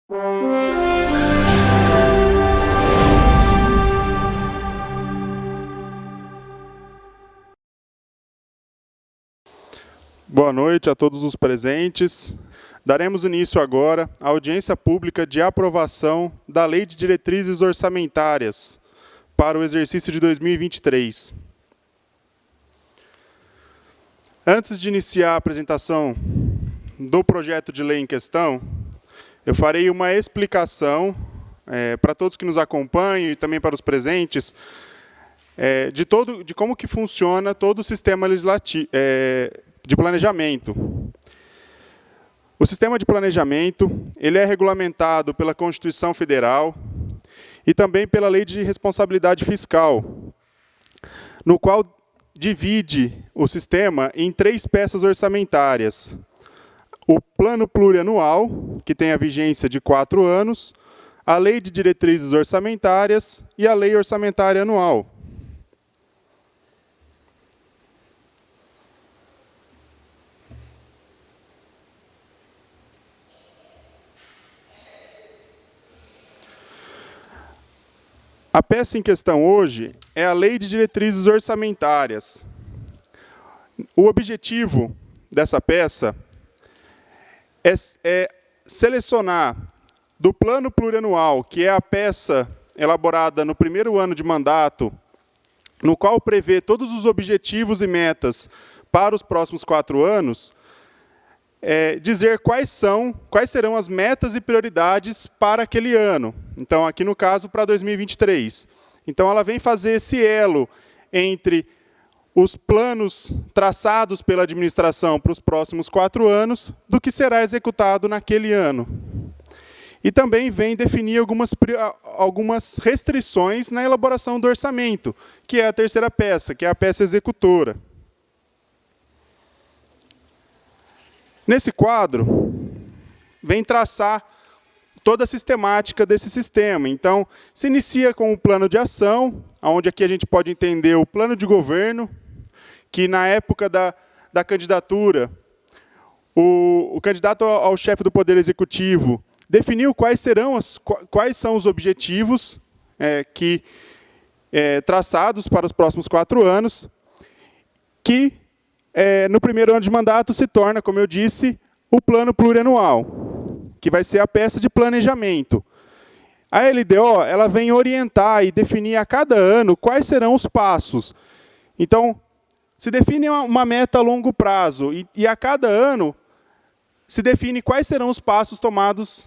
Boa noite a todos os presentes. Daremos início agora à audiência pública de aprovação da Lei de Diretrizes Orçamentárias para o exercício de 2023. Antes de iniciar a apresentação do projeto de lei em questão, eu farei uma explicação para todos que nos acompanham e também para os presentes de como que funciona todo o sistema legislativo de planejamento. O sistema de planejamento ele é regulamentado pela Constituição Federal e também pela Lei de Responsabilidade Fiscal, no qual divide o sistema em 3 peças orçamentárias. O Plano Plurianual, que tem a vigência de 4 anos, a Lei de Diretrizes Orçamentárias e a Lei Orçamentária Anual. A peça em questão hoje é a Lei de Diretrizes Orçamentárias. O objetivo dessa peça é selecionar do Plano Plurianual, que é a peça elaborada no primeiro ano de mandato, no qual prevê todos os objetivos e metas para os próximos 4 anos, dizer quais serão as metas e prioridades para aquele ano. Então, aqui no caso, para 2023. Então, ela vem fazer esse elo entre os planos traçados pela administração para os próximos 4 anos, do que será executado naquele ano. E também vem definir algumas restrições na elaboração do orçamento, que é a terceira peça, que é a peça executora. Nesse quadro, vem traçar toda a sistemática desse sistema. Então, se inicia com o plano de ação, onde aqui a gente pode entender o plano de governo, que na época da candidatura, o candidato ao chefe do Poder Executivo definiu quais são os objetivos traçados para os próximos 4 anos, que no primeiro ano de mandato se torna, como eu disse, o Plano Plurianual, que vai ser a peça de planejamento. A LDO ela vem orientar e definir a cada ano quais serão os passos. Então, se define uma meta a longo prazo e a cada ano se define quais serão os passos tomados.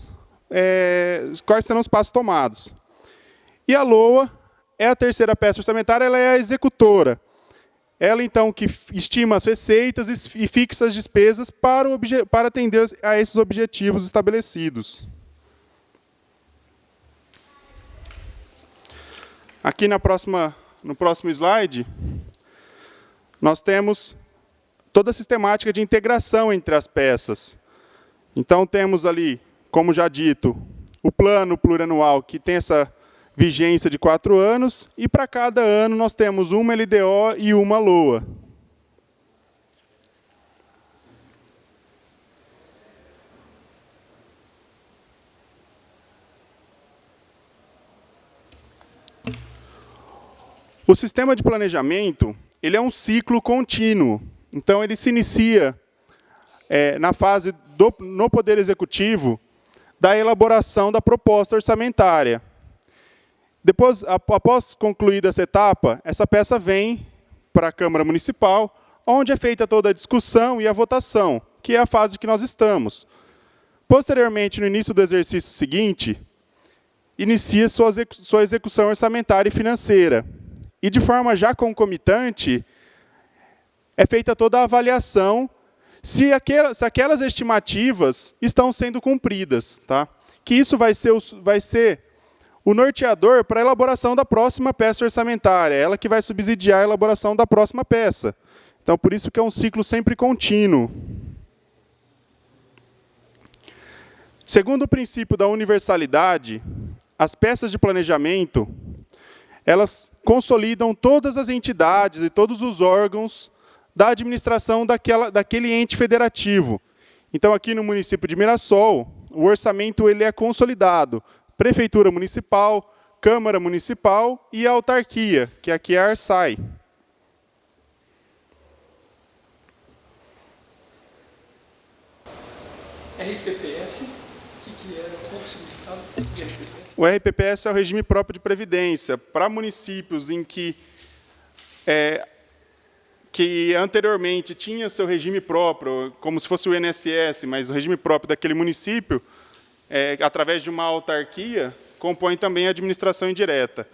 E a LOA é a terceira peça orçamentária, ela é a executora. Ela, então, que estima as receitas e fixa as despesas para atender a esses objetivos estabelecidos. Aqui no próximo slide, nós temos toda a sistemática de integração entre as peças. Então, temos ali, como já dito, o plano plurianual, que tem essa vigência de 4 anos, e para cada ano nós temos uma LDO e uma LOA. O sistema de planejamento ele é um ciclo contínuo. Então, ele se inicia na fase no Poder Executivo da elaboração da proposta orçamentária. Depois, após concluída essa etapa, essa peça vem para a Câmara Municipal, onde é feita toda a discussão e a votação, que é a fase que nós estamos. Posteriormente, no início do exercício seguinte, inicia sua execução orçamentária e financeira. E, de forma já concomitante, é feita toda a avaliação se aquelas estimativas estão sendo cumpridas. Tá? Que isso vai ser o norteador para a elaboração da próxima peça orçamentária, ela que vai subsidiar a elaboração da próxima peça. Então, por isso que é um ciclo sempre contínuo. Segundo o princípio da universalidade, as peças de planejamento, elas consolidam todas as entidades e todos os órgãos da administração daquele ente federativo. Então, aqui no município de Mirassol, o orçamento ele é consolidado. Prefeitura Municipal, Câmara Municipal e a autarquia, que aqui é a ARSAI. RPPS, o que era? Qual o significado de RPPS? O RPPS é o regime próprio de previdência. Para municípios em que anteriormente tinha seu regime próprio, como se fosse o INSS, mas o regime próprio daquele município, através de uma autarquia, compõe também a administração indireta.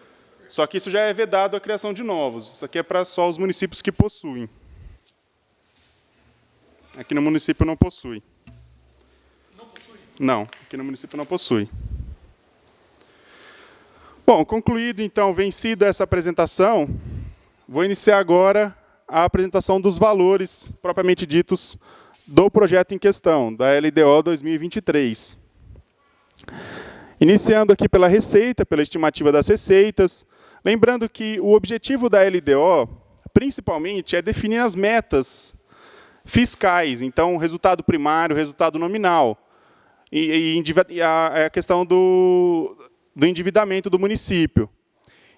Só que isso já é vedado a criação de novos. Isso aqui é para só os municípios que possuem. Aqui no município não possui. Não possui? Não, aqui no município não possui. Bom, concluído, então, vencida essa apresentação, vou iniciar agora a apresentação dos valores, propriamente ditos, do projeto em questão, da LDO 2023. Iniciando aqui pela receita, pela estimativa das receitas, lembrando que o objetivo da LDO, principalmente, é definir as metas fiscais, então, resultado primário, resultado nominal, e a questão do endividamento do município.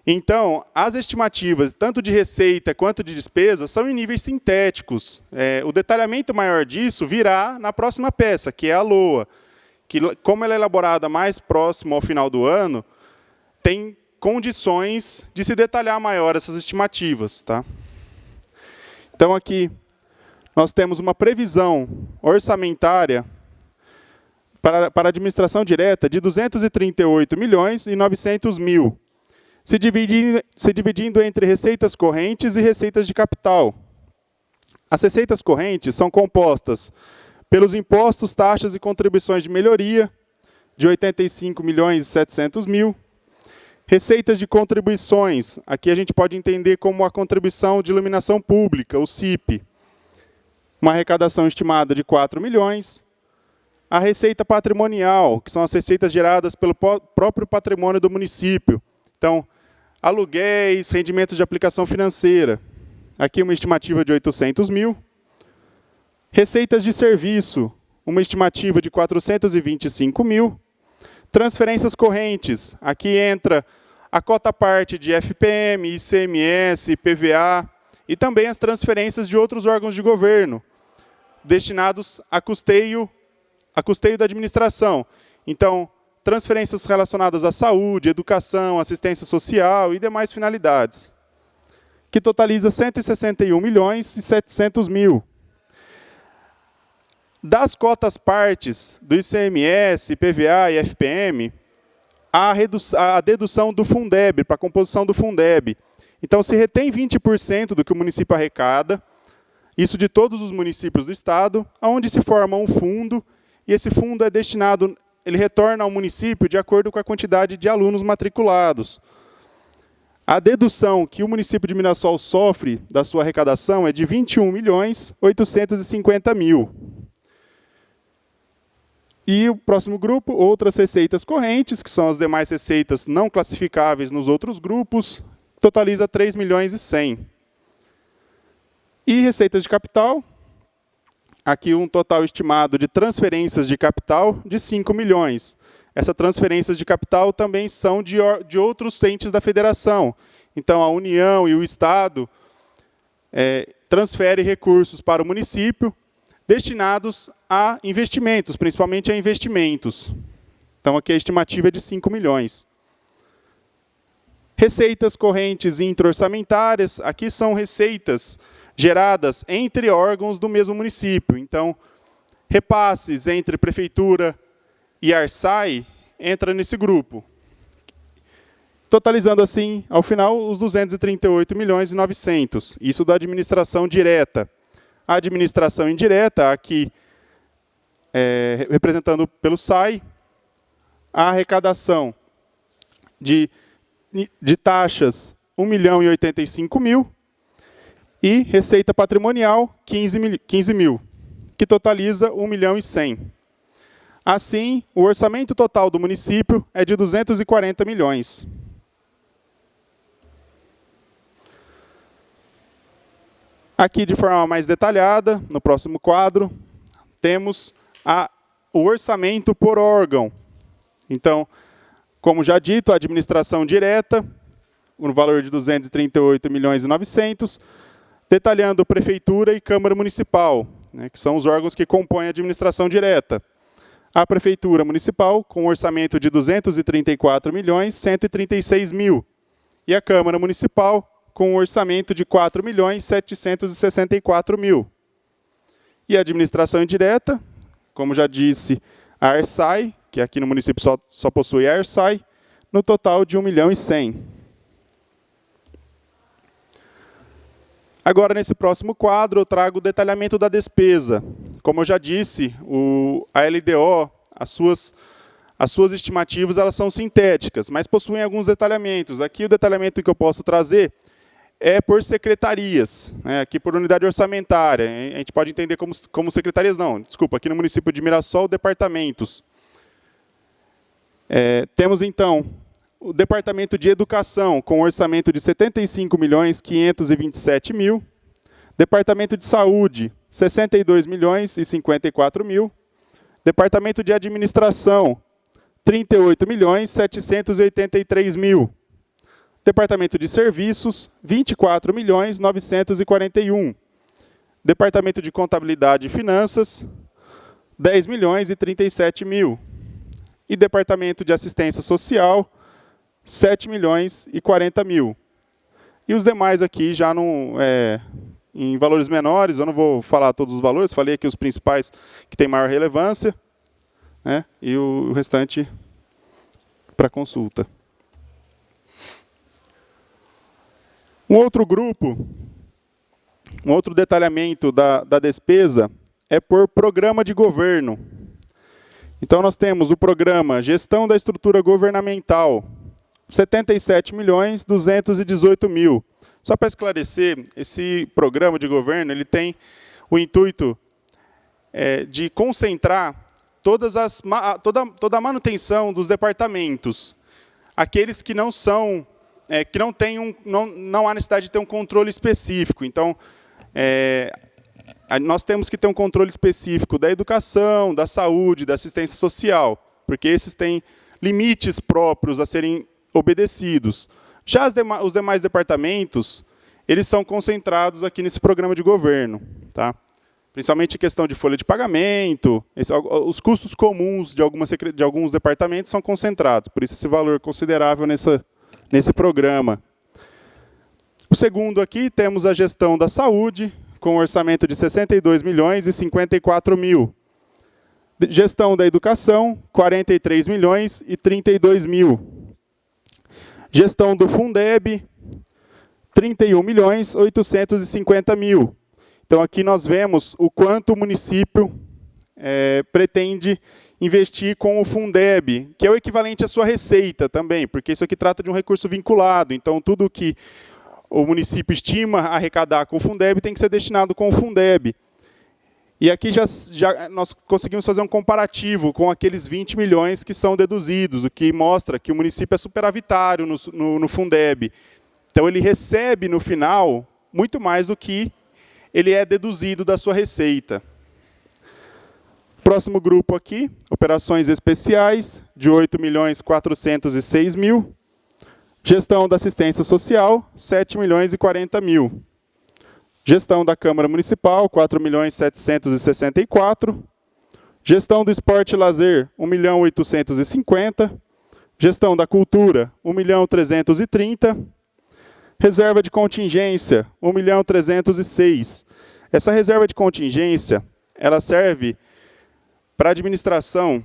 Então, as estimativas, tanto de receita quanto de despesa, são em níveis sintéticos. O detalhamento maior disso virá na próxima peça, que é a LOA, que, como ela é elaborada mais próximo ao final do ano, tem condições de se detalhar maior essas estimativas. Tá? Então, aqui, nós temos uma previsão orçamentária para a administração direta de 238.900.000, se dividindo entre receitas correntes e receitas de capital. As receitas correntes são compostas pelos impostos, taxas e contribuições de melhoria, de 85.700.000. Receitas de contribuições, aqui a gente pode entender como a contribuição de iluminação pública, o CIP, uma arrecadação estimada de 4 milhões. A receita patrimonial, que são as receitas geradas pelo próprio patrimônio do município. Então, aluguéis, rendimentos de aplicação financeira. Aqui uma estimativa de 800.000. Receitas de serviço, uma estimativa de 425.000. Transferências correntes, aqui entra a cota parte de FPM, ICMS, IPVA e também as transferências de outros órgãos de governo, destinados a custeio da administração. Então, transferências relacionadas à saúde, educação, assistência social e demais finalidades, que totaliza 161.700.000. Das cotas partes do ICMS, IPVA e FPM, a dedução do Fundeb, para a composição do Fundeb. Então, se retém 20% do que o município arrecada, isso de todos os municípios do estado, onde se forma um fundo, e esse fundo é destinado, ele retorna ao município de acordo com a quantidade de alunos matriculados. A dedução que o município de Mirassol sofre da sua arrecadação é de 21.850.000. E o próximo grupo, outras receitas correntes, que são as demais receitas não classificáveis nos outros grupos, totaliza 3.100.000. E receitas de capital, aqui um total estimado de transferências de capital de 5 milhões. Essas transferências de capital também são de outros entes da federação. Então, a União e o Estado transferem recursos para o município, destinados a investimentos, principalmente a investimentos. Então, aqui a estimativa é de 5 milhões. Receitas correntes intra-orçamentárias, aqui são receitas geradas entre órgãos do mesmo município. Então, repasses entre prefeitura e ARSAI entra nesse grupo. Totalizando assim, ao final, os 238.900.000. Isso da administração direta. A administração indireta, aqui representando pelo SAI, a arrecadação de taxas 1.085.000 e receita patrimonial 15.000, que totaliza 1.100.000. Assim, o orçamento total do município é de 240 milhões. Aqui, de forma mais detalhada, no próximo quadro, temos o orçamento por órgão. Então, como já dito, a administração direta, no valor de 238.900.000, detalhando Prefeitura e Câmara Municipal, né, que são os órgãos que compõem a administração direta. A Prefeitura Municipal, com um orçamento de 234.136.000, e a Câmara Municipal, com um orçamento de 4.764.000. E a administração indireta, como já disse, a ARSAI, que aqui no município só possui a ARSAI, no total de 1.100.000. Agora, nesse próximo quadro, eu trago o detalhamento da despesa. Como eu já disse, a LDO, as suas estimativas, elas são sintéticas, mas possuem alguns detalhamentos. Aqui o detalhamento que eu posso trazer é por secretarias, né? Aqui por unidade orçamentária. A gente pode entender como secretarias, não, desculpa, aqui no município de Mirassol, departamentos. Temos, então, o Departamento de Educação, com orçamento de 75.527.000. Departamento de Saúde, 62.054.000. Departamento de Administração, 38.783.000. Departamento de Serviços, 24.941.000. Departamento de Contabilidade e Finanças, 10.037.000. E Departamento de Assistência Social, 7.040.000. E os demais aqui já em valores menores, eu não vou falar todos os valores, falei aqui os principais que têm maior relevância, né, e o restante para consulta. Um outro grupo, um outro detalhamento da despesa é por programa de governo. Então, nós temos o programa Gestão da Estrutura Governamental, 77.218.000. Só para esclarecer, esse programa de governo ele tem o intuito de concentrar toda a manutenção dos departamentos, aqueles que não são, que não há necessidade de ter um controle específico. Então, nós temos que ter um controle específico da educação, da saúde, da assistência social, porque esses têm limites próprios a serem obedecidos. Já os demais departamentos, eles são concentrados aqui nesse programa de governo, tá? Principalmente questão de folha de pagamento, os custos comuns de alguns departamentos são concentrados, por isso esse valor considerável nesse programa. O segundo aqui, temos a gestão da saúde, com um orçamento de 62.054.000. Gestão da educação, 43.032.000. Gestão do Fundeb, 31.850.000. Então, aqui nós vemos o quanto o município pretende investir com o Fundeb, que é o equivalente à sua receita também, porque isso aqui trata de um recurso vinculado. Então, tudo que o município estima arrecadar com o Fundeb tem que ser destinado com o Fundeb. E aqui já nós conseguimos fazer um comparativo com aqueles 20 milhões que são deduzidos, o que mostra que o município é superavitário no Fundeb. Então, ele recebe, no final, muito mais do que ele é deduzido da sua receita. Próximo grupo aqui, operações especiais, de 8.406.000. Gestão da assistência social, 7.040.000. Gestão da Câmara Municipal, 4.764.000. Gestão do Esporte e Lazer, 1.850.000. Gestão da Cultura, 1.330.000. Reserva de contingência, 1.306.000. Essa reserva de contingência, ela serve para a administração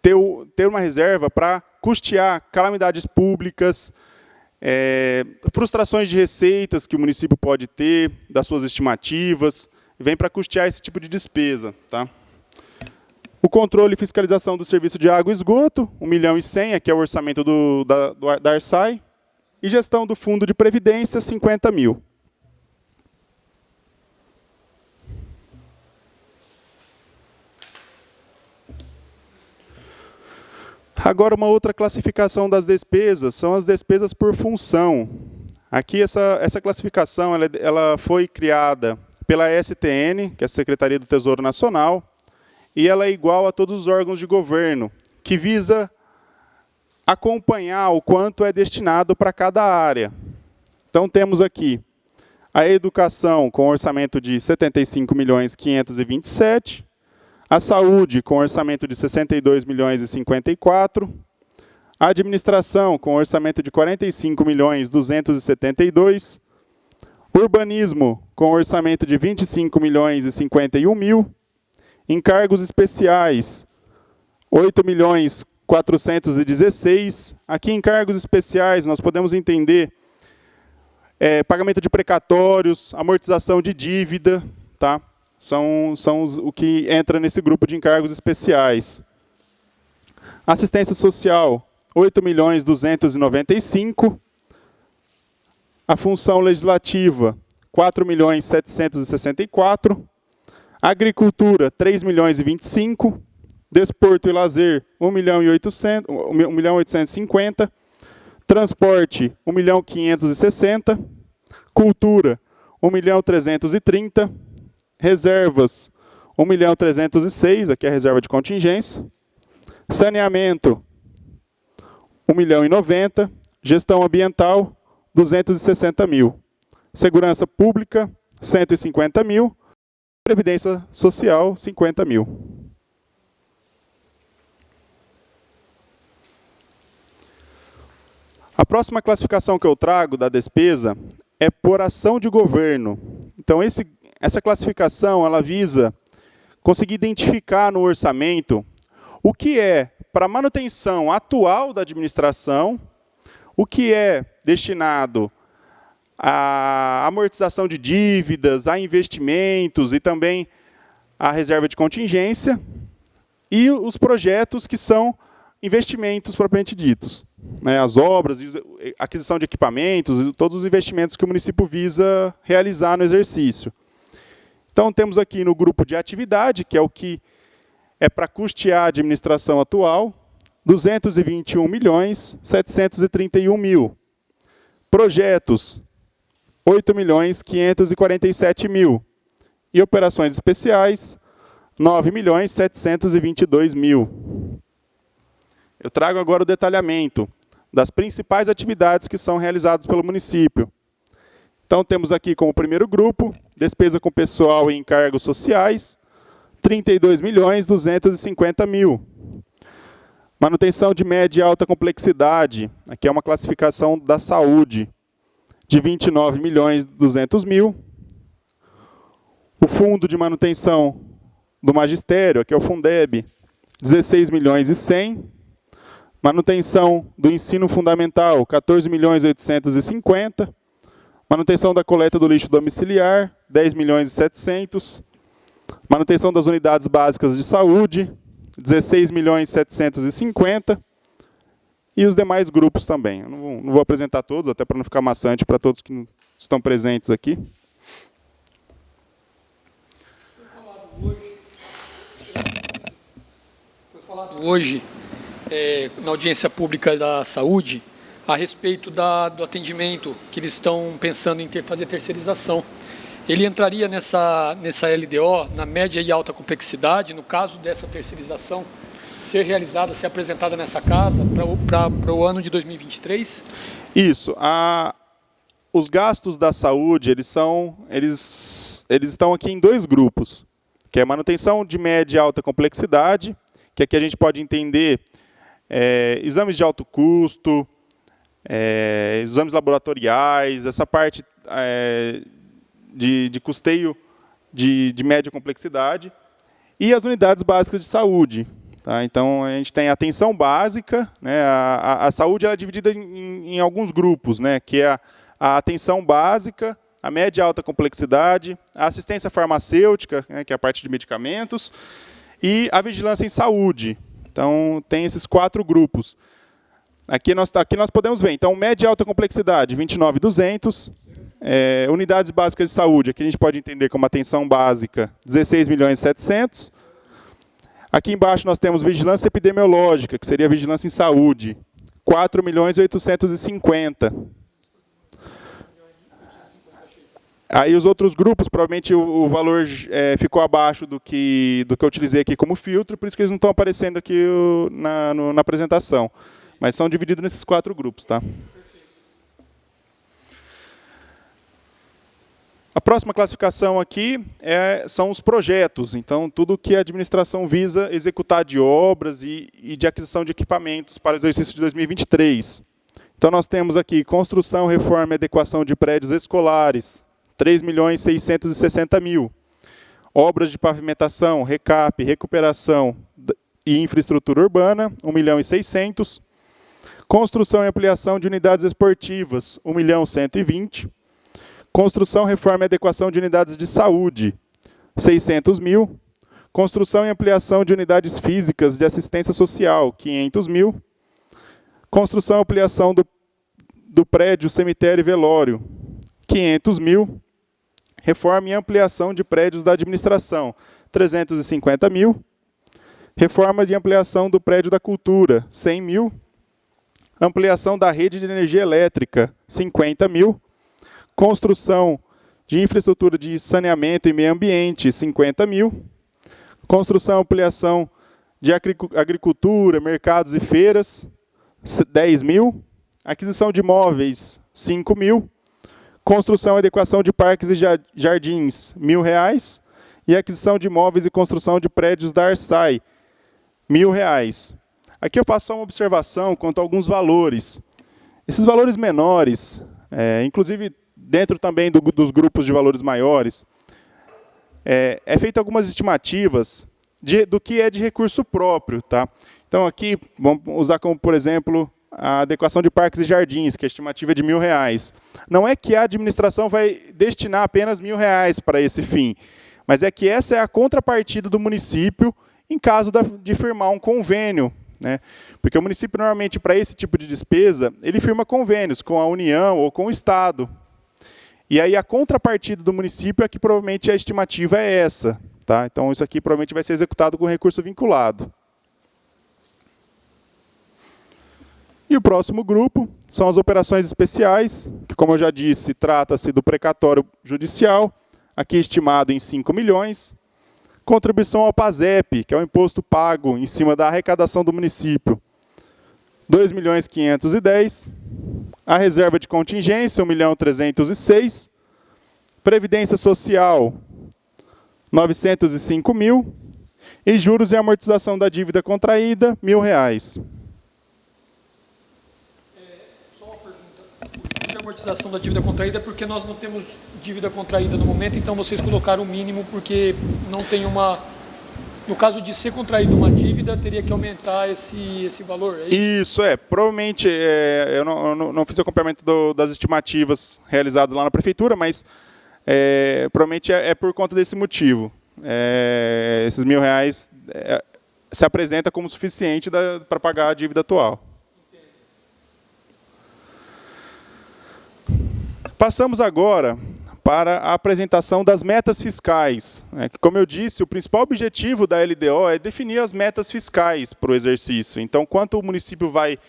ter uma reserva para custear calamidades públicas, frustrações de receitas que o município pode ter, das suas estimativas, vem para custear esse tipo de despesa. Tá? O controle e fiscalização do serviço de água e esgoto, 1.100.000, que é o orçamento da ARSAI, e gestão do fundo de previdência, 50.000. Agora, uma outra classificação das despesas são as despesas por função. Aqui, essa classificação ela foi criada pela STN, que é a Secretaria do Tesouro Nacional, e ela é igual a todos os órgãos de governo, que visa acompanhar o quanto é destinado para cada área. Então, temos aqui a educação com orçamento de 75.527.000, a saúde com orçamento de 62.054.000, a administração com orçamento de 45.272.000, urbanismo com orçamento de 25.051.000, encargos especiais 8.416.000. Aqui encargos especiais nós podemos entender pagamento de precatórios, amortização de dívida, tá? São o que entra nesse grupo de encargos especiais. Assistência social, 8.295.000. A função legislativa, 4.764.000. Agricultura, 3.025.000. Desporto e lazer, 1.850.000. Transporte, 1.560.000. Cultura, 1.330.000. Reservas, 1.306.000, aqui é a reserva de contingência. Saneamento, 1.090.000. Gestão ambiental, 260.000. Segurança pública, 150.000. Previdência social, 50.000. A próxima classificação que eu trago da despesa é por ação de governo. Então, essa classificação ela visa conseguir identificar no orçamento o que é para a manutenção atual da administração, o que é destinado à amortização de dívidas, a investimentos e também a reserva de contingência, e os projetos que são investimentos propriamente ditos, né, as obras, aquisição de equipamentos, todos os investimentos que o município visa realizar no exercício. Então, temos aqui no grupo de atividade, que é o que é para custear a administração atual, 221.731.000. Projetos, 8.547.000. E operações especiais, 9.722.000. Eu trago agora o detalhamento das principais atividades que são realizadas pelo município. Então, temos aqui como primeiro grupo, despesa com pessoal e encargos sociais, 32.250.000. Manutenção de média e alta complexidade, aqui é uma classificação da saúde, de 29.200.000. O fundo de manutenção do magistério, aqui é o Fundeb, 16.100.000. Manutenção do ensino fundamental, 14.850.000. Manutenção da coleta do lixo domiciliar, 10.700.000. Manutenção das unidades básicas de saúde, 16.750.000. E os demais grupos também. Eu não vou apresentar todos, até para não ficar maçante para todos que estão presentes aqui. Foi falado hoje na audiência pública da saúde, a respeito do atendimento que eles estão pensando em fazer terceirização. Ele entraria nessa LDO, na média e alta complexidade, no caso dessa terceirização ser realizada, ser apresentada nessa casa para o ano de 2023? Isso. Os gastos da saúde, eles estão aqui em dois grupos, que é manutenção de média e alta complexidade, que aqui a gente pode entender exames de alto custo, exames laboratoriais, essa parte de custeio de média complexidade, e as unidades básicas de saúde. Tá? Então, a gente tem a atenção básica, né? A saúde ela é dividida em alguns grupos, né? Que é a atenção básica, a média e alta complexidade, a assistência farmacêutica, né? Que é a parte de medicamentos, e a vigilância em saúde. Então, tem esses 4 grupos. Aqui nós podemos ver, então, média e alta complexidade, 29.200. Unidades básicas de saúde, aqui a gente pode entender como atenção básica, 16.700.000. Aqui embaixo nós temos vigilância epidemiológica, que seria vigilância em saúde, 4.850.000. Aí os outros grupos, provavelmente o valor ficou abaixo do que eu utilizei aqui como filtro, por isso que eles não estão aparecendo aqui na apresentação. Mas são divididos nesses 4 grupos. Tá? A próxima classificação aqui são os projetos. Então, tudo que a administração visa executar de obras e de aquisição de equipamentos para o exercício de 2023. Então, nós temos aqui construção, reforma e adequação de prédios escolares, 3.660.000. Obras de pavimentação, recap, recuperação e infraestrutura urbana, 1.600.000. Construção e ampliação de unidades esportivas, 1.120.000. Construção, reforma e adequação de unidades de saúde, 600.000. Construção e ampliação de unidades físicas de assistência social, 500.000. Construção e ampliação do prédio cemitério e velório, 500.000. Reforma e ampliação de prédios da administração, 350.000. Reforma e ampliação do prédio da cultura, 100.000. Ampliação da rede de energia elétrica, 50.000. Construção de infraestrutura de saneamento e meio ambiente, 50.000. Construção e ampliação de agricultura, mercados e feiras, 10.000. Aquisição de imóveis, 5.000. Construção e adequação de parques e jardins, R$ 1.000. E aquisição de imóveis e construção de prédios da Arsai, R$ 1.000. Aqui eu faço só uma observação quanto a alguns valores. Esses valores menores, inclusive dentro também dos grupos de valores maiores, é feita algumas estimativas do que é de recurso próprio. Tá? Então aqui, vamos usar como, por exemplo, a adequação de parques e jardins, que a estimativa é de R$ 1.000. Não é que a administração vai destinar apenas R$ 1.000 para esse fim, mas é que essa é a contrapartida do município em caso de firmar um convênio. Né? Porque o município, normalmente, para esse tipo de despesa, ele firma convênios com a União ou com o Estado. E aí a contrapartida do município é que provavelmente a estimativa é essa. Tá? Então isso aqui provavelmente vai ser executado com recurso vinculado. E o próximo grupo são as operações especiais, que, como eu já disse, trata-se do precatório judicial, aqui estimado em 5 milhões. Contribuição ao PASEP, que é o imposto pago em cima da arrecadação do município, 2.510.000. A reserva de contingência, 1.306.000. Previdência social, 905.000. E juros e amortização da dívida contraída, R$ 1.000. Só uma pergunta. A amortização da dívida contraída é porque nós não temos dívida contraída no momento, então vocês colocaram o mínimo porque não tem uma... No caso de ser contraído uma dívida, teria que aumentar esse valor? É isso? Provavelmente, eu não fiz o acompanhamento das estimativas realizadas lá na prefeitura, mas provavelmente é por conta desse motivo. Esses R$ 1.000 se apresenta como suficiente para pagar a dívida atual. Passamos agora para a apresentação das metas fiscais. Como eu disse, o principal objetivo da LDO é definir as metas fiscais para o exercício. Então, quanto o município vai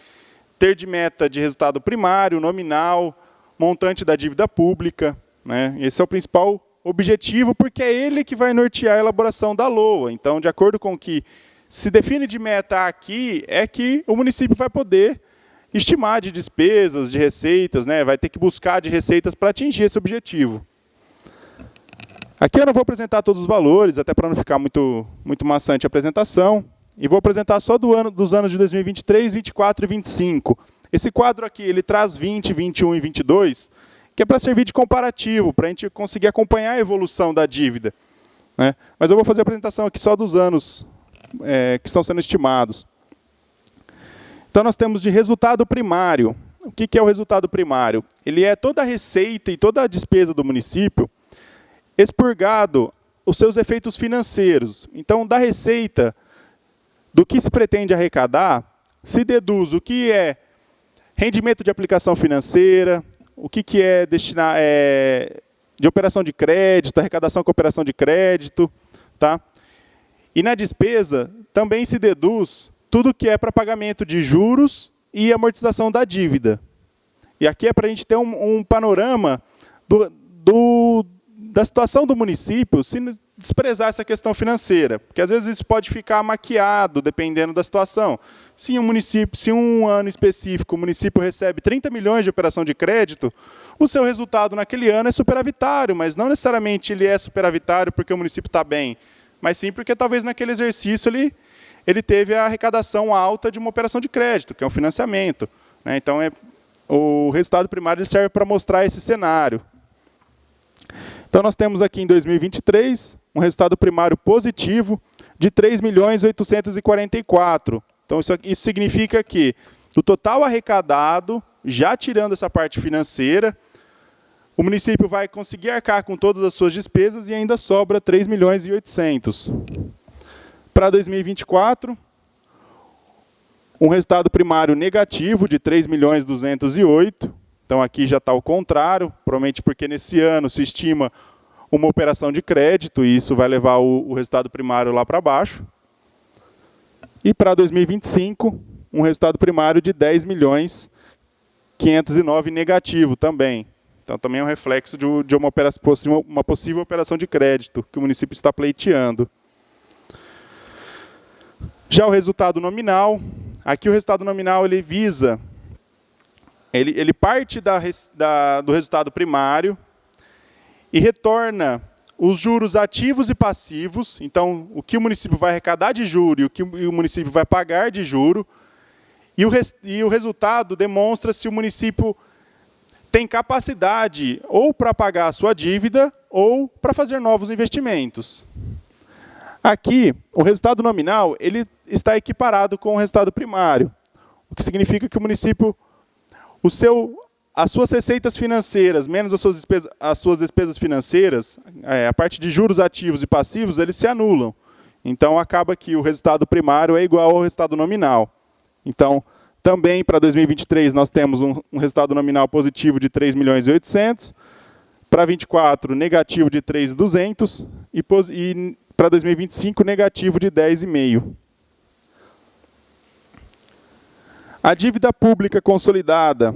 ter de meta de resultado primário, nominal, montante da dívida pública. Né? Esse é o principal objetivo, porque é ele que vai nortear a elaboração da LOA. Então, de acordo com o que se define de meta aqui, é que o município vai poder estimar de despesas, de receitas, né? Vai ter que buscar de receitas para atingir esse objetivo. Aqui eu não vou apresentar todos os valores, até para não ficar muito maçante a apresentação, e vou apresentar só dos anos de 2023, 2024 e 2025. Esse quadro aqui, ele traz 20, 21 e 22, que é para servir de comparativo, para a gente conseguir acompanhar a evolução da dívida. Né? Mas eu vou fazer a apresentação aqui só dos anos que estão sendo estimados. Então, nós temos de resultado primário. O que é o resultado primário? Ele é toda a receita e toda a despesa do município expurgado os seus efeitos financeiros. Então, da receita, do que se pretende arrecadar, se deduz o que é rendimento de aplicação financeira, o que é destinar de operação de crédito, arrecadação com operação de crédito. Tá? E na despesa, também se deduz tudo que é para pagamento de juros e amortização da dívida. E aqui é para a gente ter um panorama da situação do município se desprezar essa questão financeira, porque às vezes isso pode ficar maquiado, dependendo da situação. Se um ano específico o município recebe 30 milhões de operação de crédito, o seu resultado naquele ano é superavitário, mas não necessariamente ele é superavitário porque o município está bem, mas sim porque talvez naquele exercício ele teve a arrecadação alta de uma operação de crédito, que é um financiamento, né? Então, o resultado primário serve para mostrar esse cenário. Então, nós temos aqui em 2023 um resultado primário positivo de 3.844.000. Então, isso significa que, do total arrecadado, já tirando essa parte financeira, o município vai conseguir arcar com todas as suas despesas e ainda sobra 3.800.000. Para 2024, um resultado primário negativo de 3.208.000. Então, aqui já está o contrário, provavelmente porque nesse ano se estima uma operação de crédito, e isso vai levar o resultado primário lá para baixo. E para 2025, um resultado primário de 10.509.000 negativo também. Então, também é um reflexo de uma possível operação de crédito que o município está pleiteando. Já o resultado nominal, aqui o resultado nominal ele visa, ele parte do resultado primário e retorna os juros ativos e passivos, então o que o município vai arrecadar de juro e o que o município vai pagar de juro, e o resultado demonstra se o município tem capacidade ou para pagar a sua dívida ou para fazer novos investimentos. Aqui, o resultado nominal ele está equiparado com o resultado primário, o que significa que o município, as suas receitas financeiras, menos as suas despesas financeiras, a parte de juros ativos e passivos, eles se anulam. Então, acaba que o resultado primário é igual ao resultado nominal. Então, também para 2023, nós temos um resultado nominal positivo de 3.800.000, para 2024, negativo de 3.200.000, e para 2025, negativo de 10,5. A dívida pública consolidada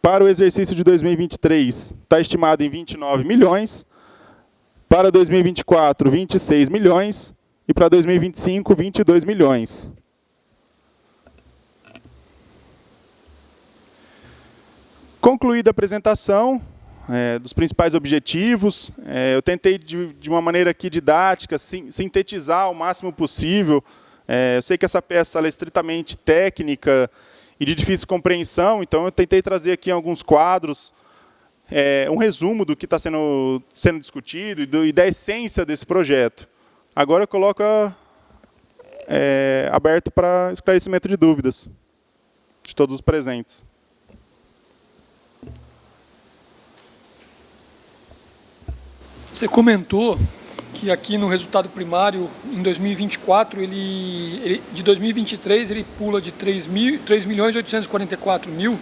para o exercício de 2023 está estimada em 29 milhões, para 2024, 26 milhões, e para 2025, 22 milhões. Concluída a apresentação dos principais objetivos, eu tentei de uma maneira aqui didática sintetizar o máximo possível. Eu sei que essa peça ela é estritamente técnica e de difícil compreensão, então eu tentei trazer aqui em alguns quadros um resumo do que está sendo discutido e da essência desse projeto. Agora eu coloco aberto para esclarecimento de dúvidas de todos os presentes. Você comentou que aqui no resultado primário, em 2024, de 2023, ele pula de 3.844.000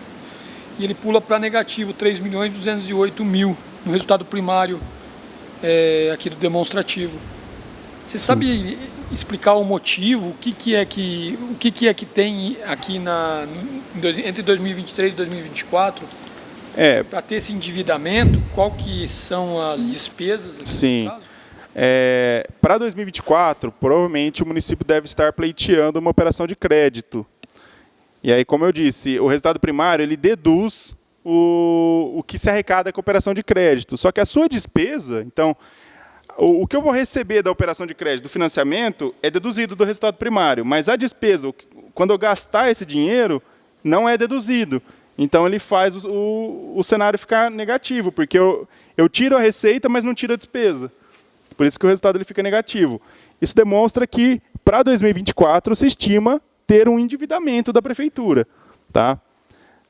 e ele pula para negativo 3.208.000 no resultado primário aqui do demonstrativo. Você sabe explicar o motivo, o que é que tem aqui entre 2023 e 2024? Para ter esse endividamento, qual que são as despesas? Sim. Para 2024, provavelmente o município deve estar pleiteando uma operação de crédito. E aí, como eu disse, o resultado primário ele deduz o que se arrecada com a operação de crédito. Só que a sua despesa, então, o que eu vou receber da operação de crédito, do financiamento, é deduzido do resultado primário. Mas a despesa, quando eu gastar esse dinheiro, não é deduzido. Então, ele faz o cenário ficar negativo, porque eu tiro a receita, mas não tiro a despesa. Por isso que o resultado ele fica negativo. Isso demonstra que, para 2024, se estima ter um endividamento da prefeitura. Tá?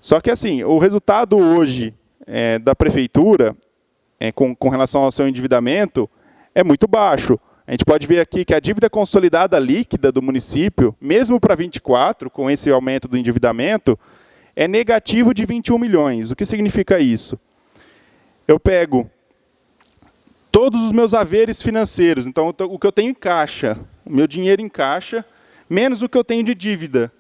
Só que, assim, o resultado hoje da prefeitura, com relação ao seu endividamento, é muito baixo. A gente pode ver aqui que a dívida consolidada líquida do município, mesmo para 2024, com esse aumento do endividamento, é negativo de 21 milhões. O que significa isso? Eu pego todos os meus haveres financeiros, então o que eu tenho em caixa, o meu dinheiro em caixa, menos o que eu tenho de dívida.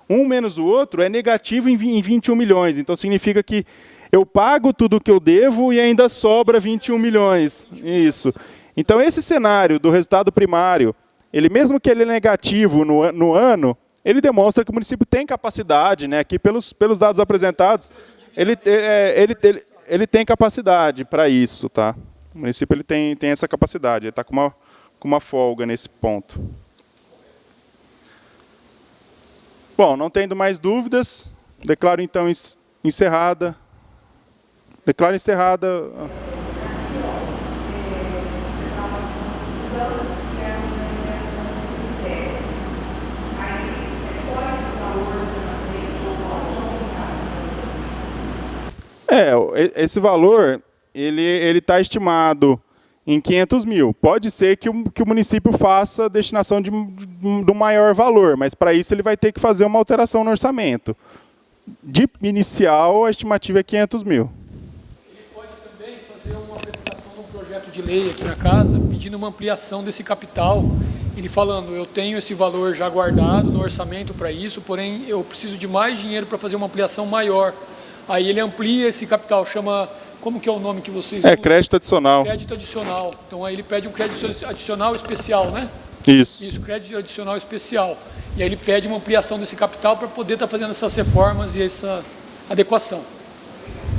Um menos o outro é negativo em 21 milhões. Então significa que eu pago tudo o que eu devo e ainda sobra 21 milhões. Isso. Então, esse cenário do resultado primário, ele mesmo que ele é negativo no ano, ele demonstra que o município tem capacidade, né? Aqui pelos dados apresentados, ele tem capacidade para isso, tá? O município ele tem essa capacidade, ele está com uma folga nesse ponto. Bom, não tendo mais dúvidas, declaro então encerrada. Declaro encerrada. Esse valor ele está estimado em 500 mil. Pode ser que o município faça a destinação de um maior valor, mas para isso ele vai ter que fazer uma alteração no orçamento. De inicial, a estimativa é 500 mil. Ele pode também fazer uma apresentação de um projeto de lei aqui na casa, pedindo uma ampliação desse capital. Ele falando, eu tenho esse valor já guardado no orçamento para isso, porém eu preciso de mais dinheiro para fazer uma ampliação maior. Aí ele amplia esse capital, chama... Como que é o nome que vocês usam? Crédito adicional. Crédito adicional. Então aí ele pede um crédito adicional especial, né? Isso, crédito adicional especial. E aí ele pede uma ampliação desse capital para poder estar fazendo essas reformas e essa adequação.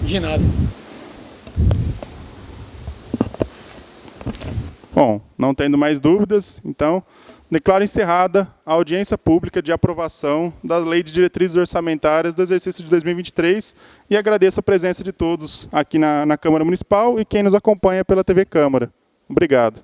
De nada. Bom, não tendo mais dúvidas, então, declaro encerrada a audiência pública de aprovação da Lei de Diretrizes Orçamentárias do exercício de 2023 e agradeço a presença de todos aqui na Câmara Municipal e quem nos acompanha pela TV Câmara. Obrigado.